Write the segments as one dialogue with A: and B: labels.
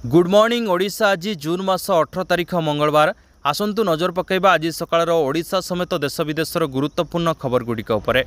A: Good morning Odisha. आज जून मास 18 तारिख मंगलवार। आसंतु नजर पकाइबा आज सकाळर ओडिशा समेत देश विदेशर गुरुत्वपूर्ण खबर गुड़िक उपरे।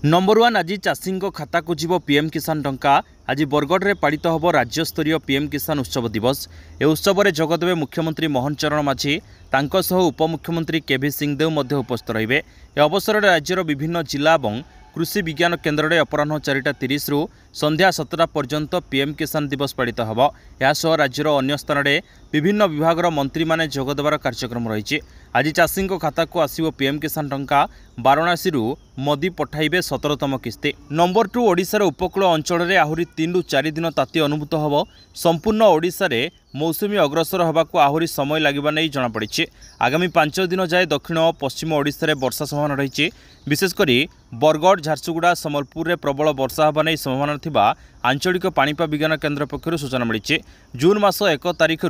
A: नंबर 1 आज चाषी खाता को जीव पीएम किसान टंका। आज बरगढ़ में पालित होब राज्यस्तरीय पीएम किसान उत्सव दिवस। ए उत्सव में जोगदेवे मुख्यमंत्री मोहन चरण माझी, उपमुख्यमंत्री केवी सिंहदेव मध्य उपस्थित रहिबे। ए अवसर में राज्यर विभिन्न जिला और कृषि विज्ञान केन्द्र में अपराह 4:30 रु संध्या 7टा पर्यंत पीएम किसान दिवस पालित होब। यासह राज्यर अन्य स्थान में विभिन्न विभाग मंत्री माने जोगदेवार कार्यक्रम रही। आज चाषी खाता को आसिबो पीएम किसान टंका। वाराणसी मोदी पठाइबे 17तम किस्ती। नंबर 2 ओडिशार उपकूल अंचल में आहरी 3 रु 4 दिन ताती अनुभूत होब। संपूर्ण ओडिशा रे मौसुमी अग्रसर होबाकू आहरी समय लागिबा नै जଣାपड़ी। आगामी 5 दिन जाए दक्षिण और पश्चिम ओडिशा रे वर्षा संभावना रही। विशेषकर बरगढ़, झारसुगुड़ा, सम्बलपुर में प्रबल वर्षा होगा नहीं संभावना थिबा आंचलिक पाणीपाग विज्ञान केन्द्र पक्षर सूचना मिली। जून मास 1 तारिख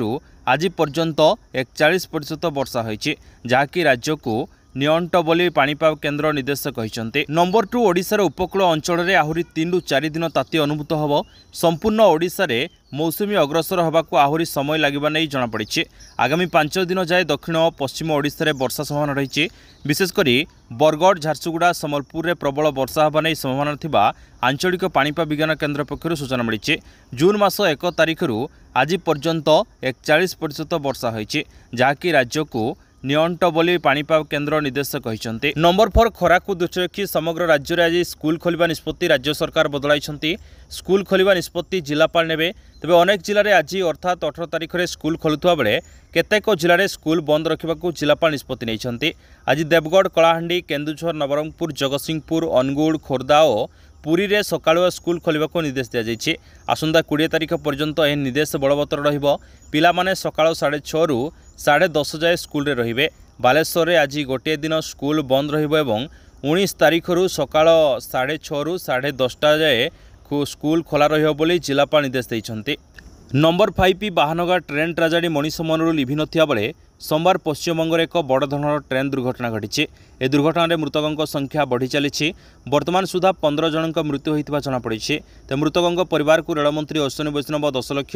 A: आज पर्यंत 41% वर्षा होईछि, जहाँकि राज्य को नियंट बोली पाणीपाग केन्द्र निर्देशक कहते। नंबर 2 ओडिशार उपकूल अंचल में आहरी 3 रु 4 दिन ताती अनुभूत होब। संपूर्ण ओडिशा रे मौसुमी अग्रसर होबाकू आहरी समय लागिबा नै जଣାपड़ी। आगामी 5 दिन जाए दक्षिण और पश्चिम ओडिशा रे वर्षा संभावना रही। विशेषकर बरगढ़, झारसुगुड़ा, सम्बलपुर में प्रबल वर्षा होगा नहीं संभावना थिबा आंचलिक पाणीपाग विज्ञान केन्द्र पक्षर सूचना मिली। जून मास 1 तारिख आज पर्यंत 41% वर्षा होईछि, जहाँकि राज्य को नियंट बोली पाणीपाग केन्द्र निर्देशक कहते। नंबर 4 खरा को दृष्टि रखी समग्र राज्य में आज स्कूल खोलिबा निष्पत्ति राज्य सरकार बदलाई। स्कूल खोलिबा निष्पत्ति जिलापाल नेबे। तेबे अनेक जिले में आज अर्थात 18 तारिख में स्कूल खोलुवा बेले केतेक जिले में स्कूल बंद रखा जिलापाल निष्पत्ति नहीं। आज देवगढ़, कलाहांडी, केन्दुझर, नवरंगपुर, जगतसिंहपुर, अनुगुल, खोर्धा और पुरी रे सकाळुआ स्कूल खोलिबा को निर्देश दिया जायछि। आसंता 20 तारिख पर्यंत यह निर्देश बलवत्तर रहिबो। पिला माने सकाळ 6:30 रु 10:30 जाए स्कूल रे रहिबे। बालेश्वर रे आज गोटे दिन स्कूल बंद रहिबो एवं 19 तारिख रु सकाळ 6:30 रु 10:30 जाए स्कूल खोला रहिबो बोली जिलापाल निर्देश दैछन्ति। नंबर 5 बाहानगा ट्रेन ट्राजेडी मनीष मनरू लिभि नथिया बेले सोमवार पश्चिमबंग में एक बड़ धरणर ट्रेन दुर्घटना घटी। ए दुर्घटना मृतकों संख्या बढ़ी चली। वर्तमान सुधा 15 जनों मृत्यु होता जमापड़ी। तो मृतकों परिवार को रेलमंत्री अश्विनी वैष्णव 10 लाख,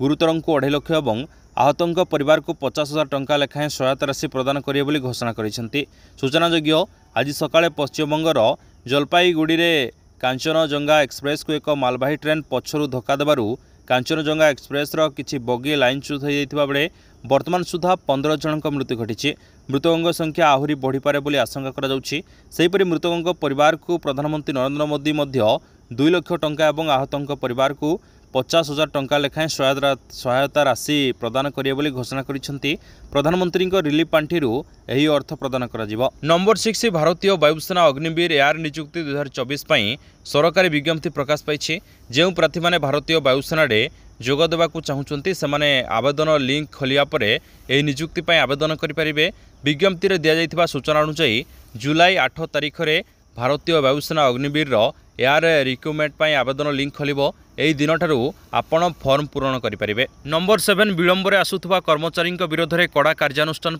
A: गुरुतर को 2.5 लाख और आहतों परिवार को 50,000 टंका लेखाएं सहायता राशि प्रदान करेंगे घोषणा कर। सूचनायोग्य आज सकाळे पश्चिमबंगर जलपाईगुड़ी में कांचनजंगा एक्सप्रेस को एक मालवाही ट्रेन पछरू धक्का देवारू कांचनजंगा एक्सप्रेस किसी बगी लाइनच्युत होता बेले वर्तमान सुधा 15 जनों मृत्यु घटी। मृतकों संख्या आहरी बढ़ीपे बोली आशंका कर। मृतकों परिवार को प्रधानमंत्री नरेंद्र मोदी 2 लाख टंका और आहतों परिवार को 50,000 टंका लेखाएं सहायता राशि प्रदान करेंगे घोषणा कर। प्रधानमंत्री रिलीफ पांठि यही अर्थ प्रदान कर। नंबर 6 भारतीय वायुसेना अग्निवीर एयर नियुक्ति 2024 सरकारी विज्ञप्ति प्रकाश पाई। जो प्रार्थी मैंने भारतीय वायुसेना जोग देवाक चाहूँगी से आवेदन लिंक खोलिया पर यह नियुक्ति आवेदन करेंगे। विज्ञप्ति में दि जाइथिबा सूचना अनुसार जुलाई 8 तारिख में भारतीय वायुसेना अग्निवीर एयर रिक्रुटमेंट आवेदन लिंक खोलिबो। एही दिन ठारू आपण फॉर्म पूरण करेंगे। नंबर 7 विलंबर आसुथुबा कर्मचारी विरोध में कड़ा कार्यानुष्ठान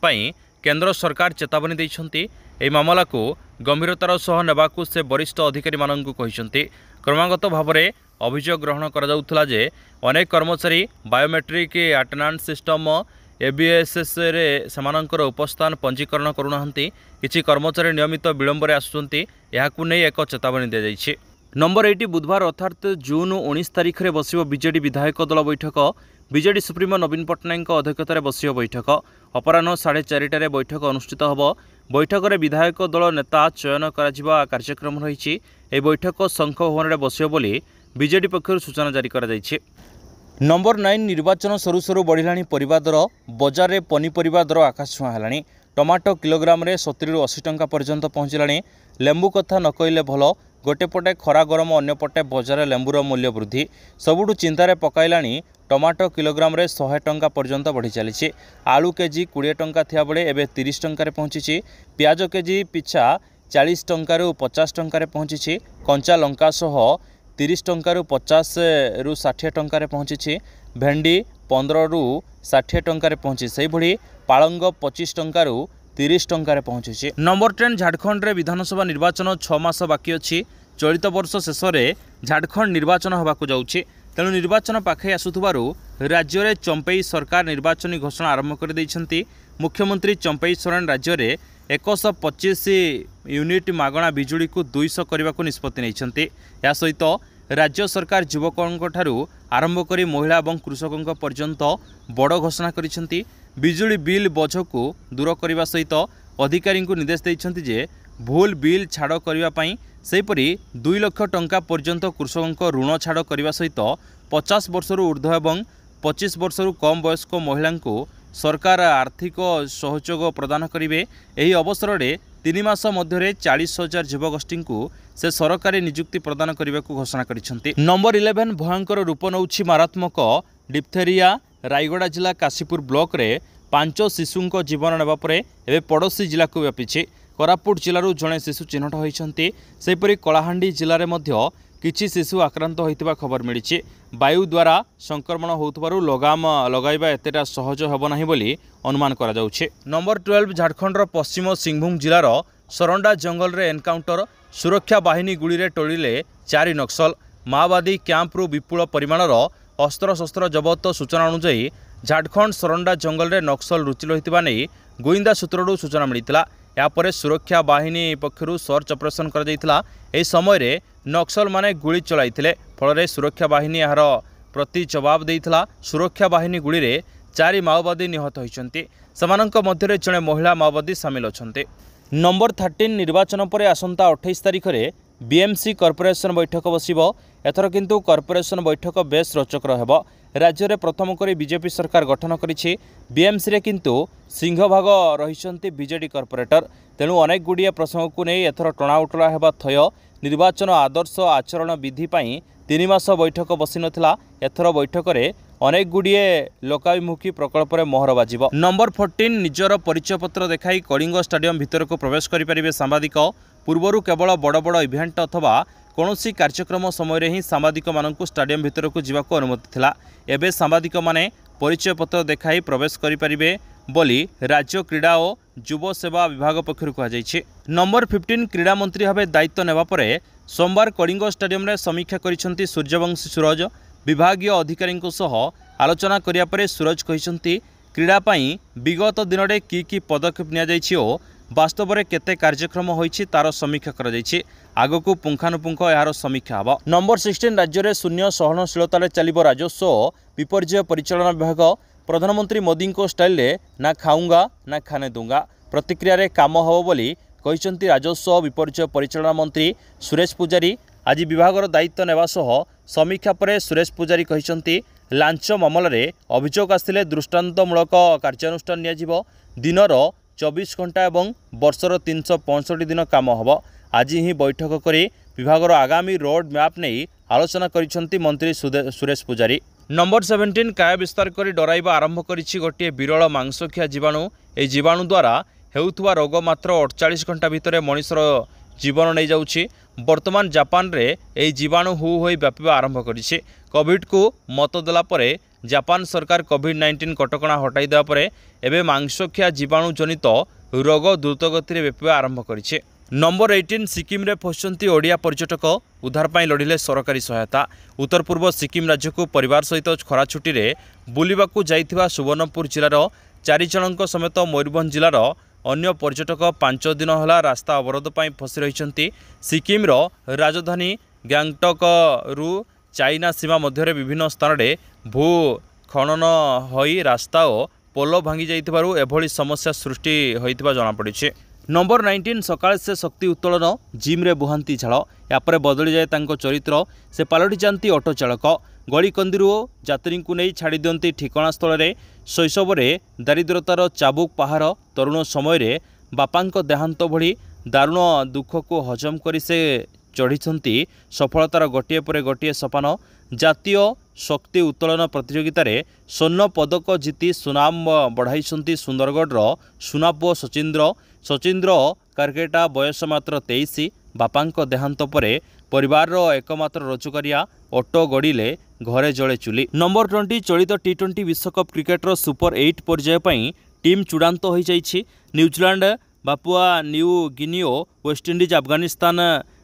A: केंद्र सरकार चेतावनी देइछन्ति। एही मामला को गंभीरतार सह नेबाकू से वरिष्ठ अधिकारी माननकू कहिसन्ति। क्रमागत भाव में अभियोग ग्रहण करा जाउथला जे अनेक कर्मचारी बायोमेट्रिक अटेंडेंस सिस्टम एबीएसएस रे समानकर उपस्थान पंजीकरण करूनाहंती। किछि कर्मचारी नियमित विलंबर आसुचंती। याकू नै एक चेतावनी दिया जाइछि। नंबर 8 बुधवार अर्थात जून 19 तारिख में बसिबो बीजेडी विधायक दल बैठक। बीजेडी सुप्रीमो नवीन पट्टनायक अध्यक्षतार बसिबो बैठक। अपराह 4:30 बैठक अनुष्ठित होब। बैठक में विधायक दल नेता चयन करा कार्यक्रम रही। बैठक शंख भवन में बसिबो बोली बीजेडी पक्षर सूचना जारी करा जायछि। नंबर 9 निर्वाचन सरू सरू बढ़िलाणी परिबा दर। बजार में पनीपरिबा दर आकाश छुआ है। टमाटो किलोग्राम रे 70 रु 80 टंका पर्यंत पहुँचलाणी। लेंबू कथा न कहले भल। गोटे पटे खरा गरम अन्य पटे बजार लेंबूर मूल्य वृद्धि सबुठु चिंतार पकाइलाणी। टमाटो किलोग्राम रे 100 टंका पर्यंत बढ़ी चली। आलू केजी 20 टंका थिया बेले एबे 30 टंका पहुँची। प्याज केजी पिछा 40 टंका रु 50 टंका पहुँची। कंचा लंका सह 30 टंका रु 50 रु 60 टंका पहुँची। भेंडी 15 रु 60 टंका पहुँची। से भली पालंग 25 टंका रु 30 टंका पहुँची। नंबर 10 झारखंड रे विधानसभा निर्वाचन 6 मास बाकी अच्छी। चलित वर्ष शेष में झारखंड निर्वाचन होबाकू जाउछि। तेणु निर्वाचन पाखे आसुथबारु राज्य में चंपई सरकार निर्वाचन घोषणा आरंभ कर देइछंती। मुख्यमंत्री चंपई सोरेन राज्य में 125 यूनिट मागणा बिजुली को 200 करने को निष्पत्ति नहीं। या सहित राज्य सरकार युवकों ठारू आरंभ कर महिला और कृषकों पर्यंत बड़ घोषणा करिसेंती। बिजुली बिल बोझ को दूर करने सहित अधिकारी को निर्देश देइछंती जे भूल बिल छाड़ करने सेपरी 2 लाख टंका पर्यंत कृषकों ऋण छाड़ करने सहित 50 वर्षरू ऊर्ध्व और 25 वर्षरू कम वयस्क महिला को सरकार आर्थिक सहयोग प्रदान करेंगे। यही अवसर में 3 मास मध्य 40,000 युवगोष्ठी को से सरकारी नियुक्ति प्रदान करने को घोषणा करिसेंती। नंबर 11 भयंकर रूप नौछि मारात्मक डिप्थेरिया। रायगड़ा जिला काशीपुर ब्लॉक रे 5 शिशुंक जीवन नेबा परे एबे पड़ोसी जिला को व्यापीछि। कोरापुट जिलूर जड़े शिशु चिन्हट होइछन्ती। सेपरि कलाहांडी जिले में मध्य किछि शिशु आक्रांत होइतिबा खबर मिलिछि। वायु द्वारा संक्रमण होउतबारु लगाम लगाइबा एतेटा सहज हेब नाही बोली अनुमान करा जाउछि। नंबर 12 झारखंडर पश्चिम सिंहभूम जिलार सरंडा जंगल रे एनकाउंटर। सुरक्षा बाहिनी गुली रे टोलिले 4 नक्सल। माओवादी कैंप्रु विपुल परिमाणर अस्त्रशस्त्र जबत। सूचना अनुसार झारखंड सरंडा जंगल रे नक्सल रुचि रहितबा नै गोइंदा सूत्ररू सूचना मिलितिला। यापर सुरक्षा बाहिनी पक्षरु सर्च ऑपरेशन कर जाइतिला। एही समय रे नक्सल माने गुली चलाइथिले। फल सुरक्षा बाहिनी यार प्रति जवाब देइथिला। सुरक्षा बाहिनी गुली रे 4 माओवादी निहत होइछन्ती। समानंक मध्य जड़े महिला माओवादी सामिल अछन्ते। नंबर 13 निर्वाचन पर आसंता 28 तारिख रे बीएमसी कॉर्पोरेशन बैठक बसिबो। एथर किंतु कॉर्पोरेशन बैठक बेस रोचक रहबो। राज्य में प्रथम करी बीजेपी सरकार गठन करिछि। बीएमसी रे किंतु सिंहभाग रहिसंती बीजेडी कॉर्पोरेटर। तेणु अनेक गुड़िए प्रसंग को नहीं एथर टणाउटला हेबा थय। निर्वाचन आदर्श आचरण विधि पई 3 मास बैठक बसी नथिला। एथर बैठक रे अनेक गुड़िए लोकाभिमुखी प्रकल्प रे मोहर बाजिबो। नंबर 14 निजर परिचय पत्र देखाई कलिंग स्टेडियम भीतर को प्रवेश करि परिबे सांबादिक। पूर्वरु केवल बड़ बड़ इवेंट अथवा कौनसी कार्यक्रम समय ही सांबादिक मानकु स्टेडियम भीतर को जीवाको अनुमति थिला। एबे सांबादिक माने परिचय पत्र देखाई प्रवेश करि परिबे बोली राज्य क्रीड़ा और युव सेवा विभाग पक्षर कहुई। नंबर 15 क्रीड़ा मंत्री भाव दायित्व नेबा परे सोमवार कलिंग स्टेडियम रे समीक्षा करिसेंती सूर्यवंशी सूरज। विभागीय अधिकारी सह आलोचना करिया परे सूरज कहिसेंती क्रीड़ा पई विगत दिन में की पदक्षेप निया जायछि और वास्तव में केते कार्यक्रम होइछि तार समीक्षा करा जायछि। आगकू पुंखानुपुंख यार समीक्षा हबो। नंबर 16 राज्य में शून्य सहनशीलता चलिबो राजस्व विपर्यय परिचालना विभाग। प्रधानमंत्री मोदी को स्टाइल रे ना खाऊंगा ना खाने दूंगा प्रतिक्रिया रे काम हबो बोली कहिसेंती राजस्व विपर्यय परिचालना मंत्री सुरेश पुजारी। आज विभागर दायित्व नेबा सह समीक्षा पर सुरेश पुजारी कहिसेंती लांच मामला रे अभियोग आसिले दृष्टांतमूलक कार्यानुष्ठान नियाजिबो। दिनर 24 घंटा एवं वर्षर 365 दिन काम हबो। आज ही बैठक करी विभागर आगामी रोड मैप नहीं आलोचना करिसेंती मंत्री सुरेश पुजारी। नंबर 17 काय विस्तार करी डराइबा आरंभ करिछि गोटे विरल मांसखिया जीवाणु। ए जीवाणु द्वारा हेउथुवा रोग मात्र 48 घंटा भितर मनुष्यर जीवन नहीं जाउछि। वर्तमान जापान रे ए जीवाणु हु होई व्यापिबा आरंभ करिछि। कोविड को मत देला परे जापान सरकार कोविड-19 कटकणा हटाई देवा परे एबे मांसखिया जीवाणु जनित रोग द्रुतगति रे व्यापिबा आरंभ करिछि। नंबर 18 सिक्किम रे फसंती ओडिया पर्यटक उद्धार पाई लड़िले सरकारी सहायता। उत्तर पूर्व सिक्किम राज्य को परिवार सहित खरा छुट्टी रे बुलिबाकू जाइथिबा सुवर्णपुर जिलार 4 जनक समेत मयूरभंज जिलार अन्य पर्यटक 5 दिन होला रास्ता अवरोध पाई फसी रहिसंती। सिक्किम रो राजधानी गैंगटक रु चाइना सीमा मध्य विभिन्न स्थान रे भू खनन होई रास्ता और पोल भांगी जाइथिबारु एभली समस्या सृष्टि होइतिबा जଣା पड़िछि। नंबर 19 सकाळ से शक्ति उत्तोलन जिम रे बुहांती झाड़। यापर बदली जाए तांको चरित्र। से पालटी जाती ऑटो चालक। गलीकंदीरू यात्री को नहीं छाड़ी दियंती ठिकाना स्थल रे। शैशव रे दारिद्रतार चाबुक पहाड़। तरुण समय बापांको देहांत भली दारुण दुख को हजम करी से चढ़ी सफलतार गोटे पर गोटे सोपान। जातीय शक्ति उत्तोलन प्रतियोगिता रे स्वर्ण पदक जीति सुनाम बढ़ाई सुंदरगढ़ सुनापुओ सचिंद्र कारकेटा बयस मात्र 23। बापांको देहांत परे परिवार एकमात्र रोजगारिया ऑटो गड़िले घरे जले चुली। नंबर 20 चलित टी20 विश्वकप क्रिकेटर सुपर 8 पर्याय पई टीम चूड़ांत हो जाइछि। न्यूजीलैंड बापुआ न्यू गिनी और वेस्टइंडीज अफगानिस्तान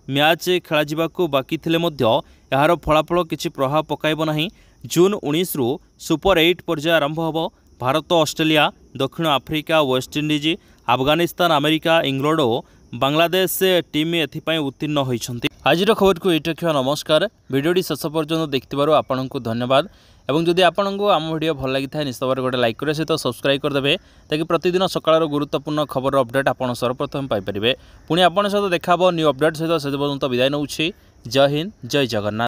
A: मैच खेल बाकी थिले मध्य यार फलाफल किसी प्रभाव पकाइब नहीं। जून 19 रु सुपर 8 पर्याय आरंभ होब। भारत, ऑस्ट्रेलिया, दक्षिण Africa, West Indies, Afghanistan, America, England और बांग्लादेश टीम एथिपाई उत्तीर्ण होइछन्ति। आजिर खबर को ये रखा। नमस्कार। भिडियोटी शेष पर्यंत देखिथिबारु आपनकु धन्यवाद। एवं जदि आपनकु आम वीडियो भल लगी था निश्चित भाव गोटे लाइक करे सहित सब्सक्राइब करदेवे ताकि प्रतिदिन सकाळ गुरुत्वपूर्ण खबर अपडेट आपन सर्वप्रथम पाइपर। पुणी आपन सहित देखा न्यू अपडेट सहित से पर्यंत विदाय नौछि। जय हिंद, जय जगन्नाथ।